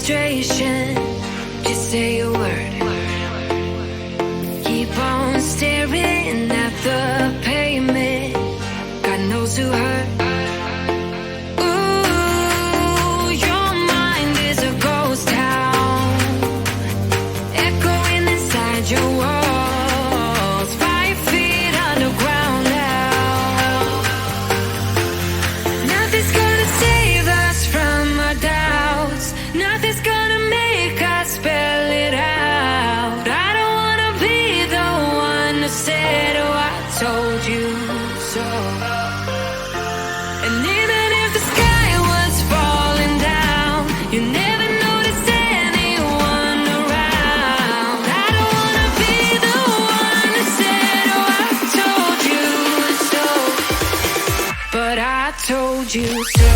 frustration, just say a word. Keep on staring at the pavement. God knows who hurt. Ooh, your mind is a ghost town, echoing inside your walls, 5 feet underground now. Nothing's gonna save us from our doubts. Nothing's gonna make us spell it out. I don't wanna be the one who said, oh, I told you so. And even if the sky was falling down, you never noticed anyone around. I don't wanna be the one who said, oh, I told you so. But I told you so.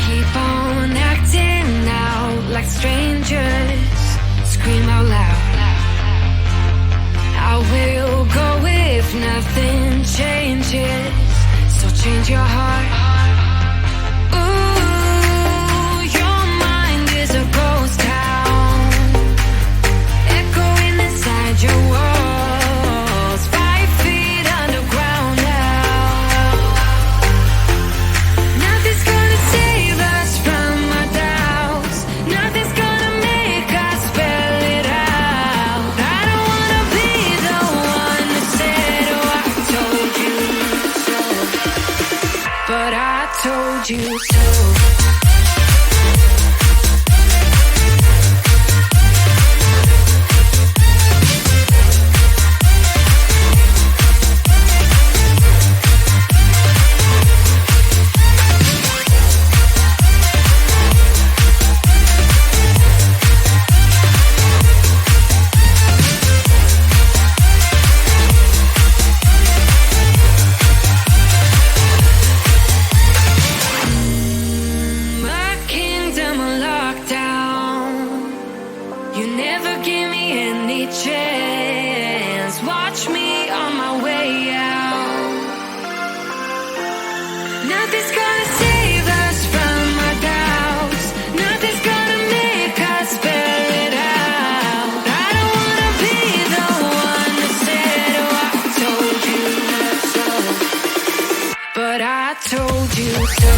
Keep on acting out like strangers. Scream out loud. I will go if nothing changes. So change your heart. Ooh, your mind is a ghost town, echoing inside your walls, 5 feet underground now. Nothing's gonna save us from our doubts. Nothing's gonna make us spell it out. I don't wanna be the one that said, oh, I told you so. But I told you so. My kingdom on lockdown. You never give me any chance. Watch me on my way out. Nothing's gonna save us from our doubts. Nothing's gonna make us spell it out. I don't wanna be the one that said, oh, I told you so. But I told you so.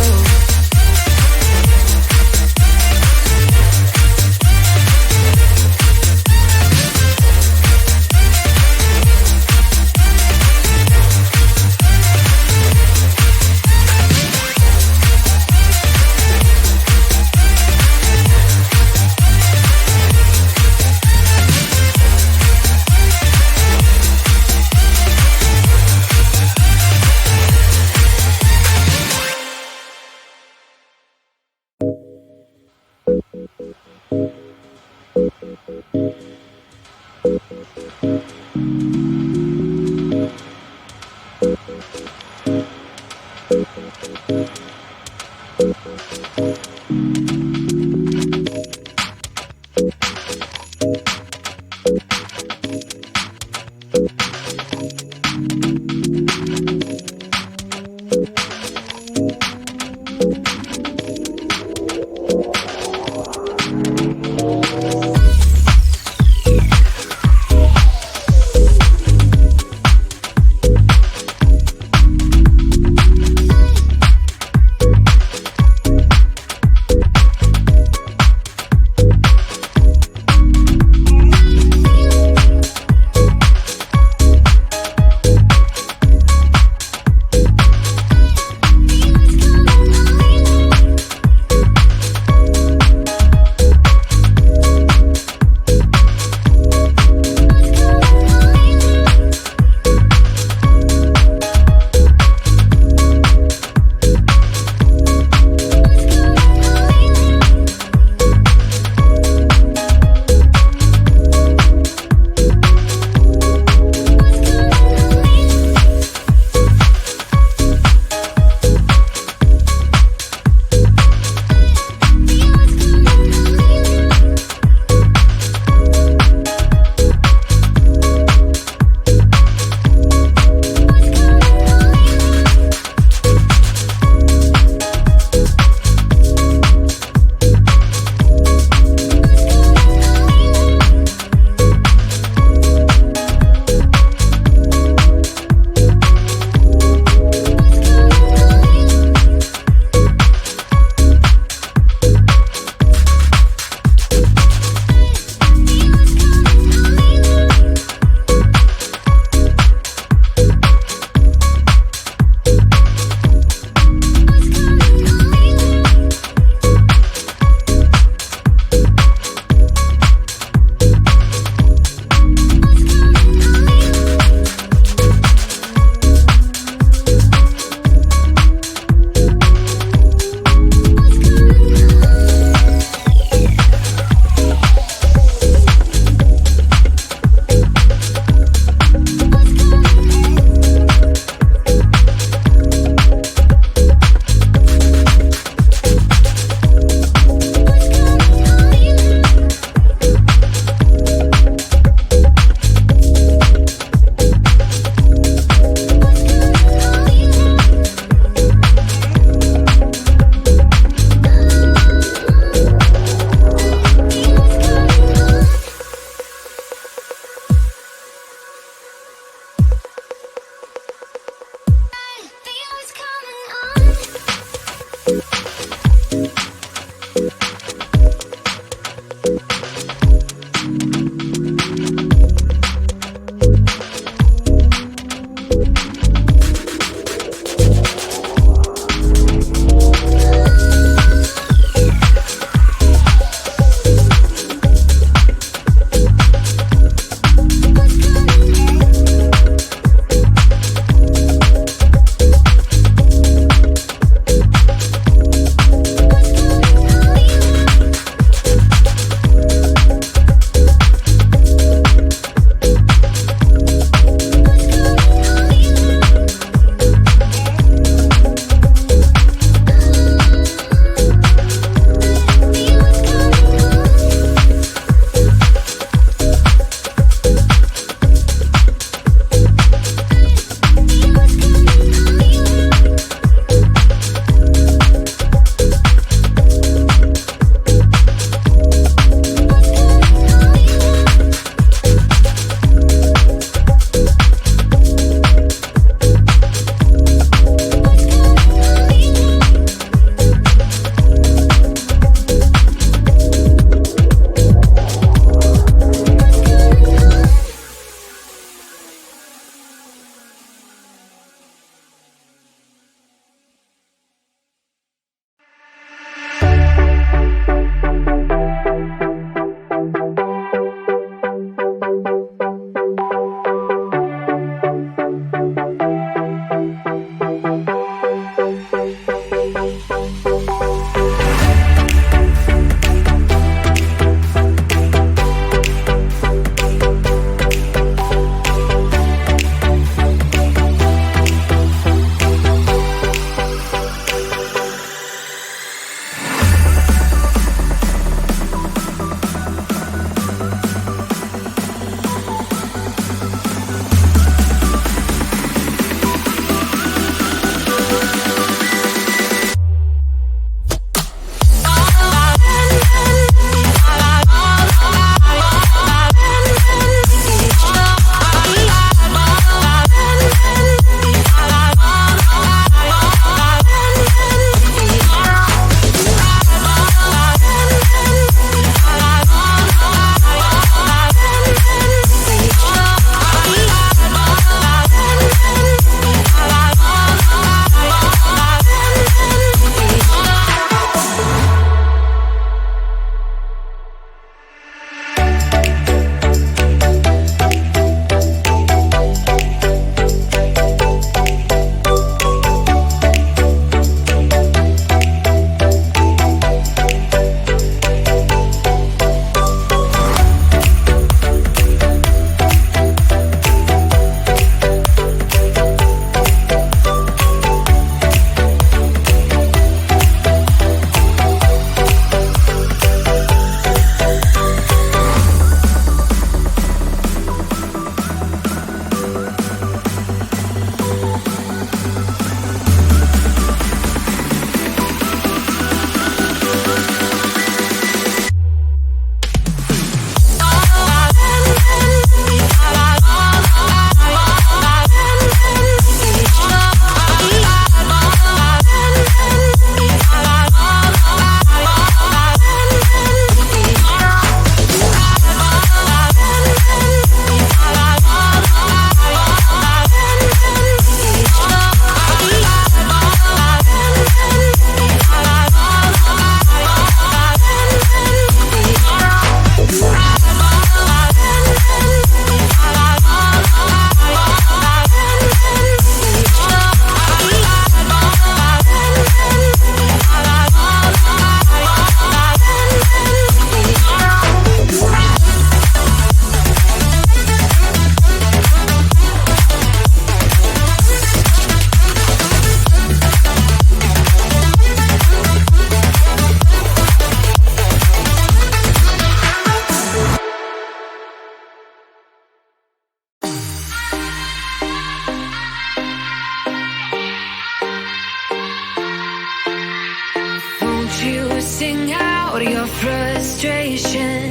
venting out your frustration.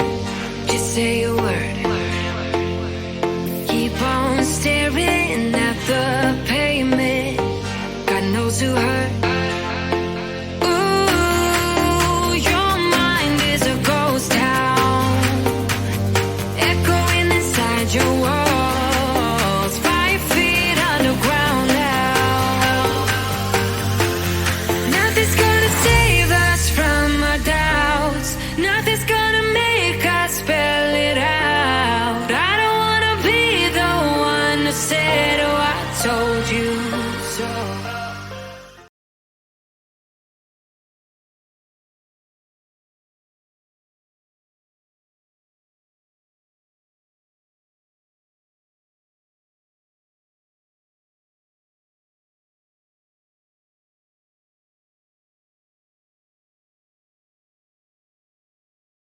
Just say a word. Keep on staring at the pavement. God knows who hurt.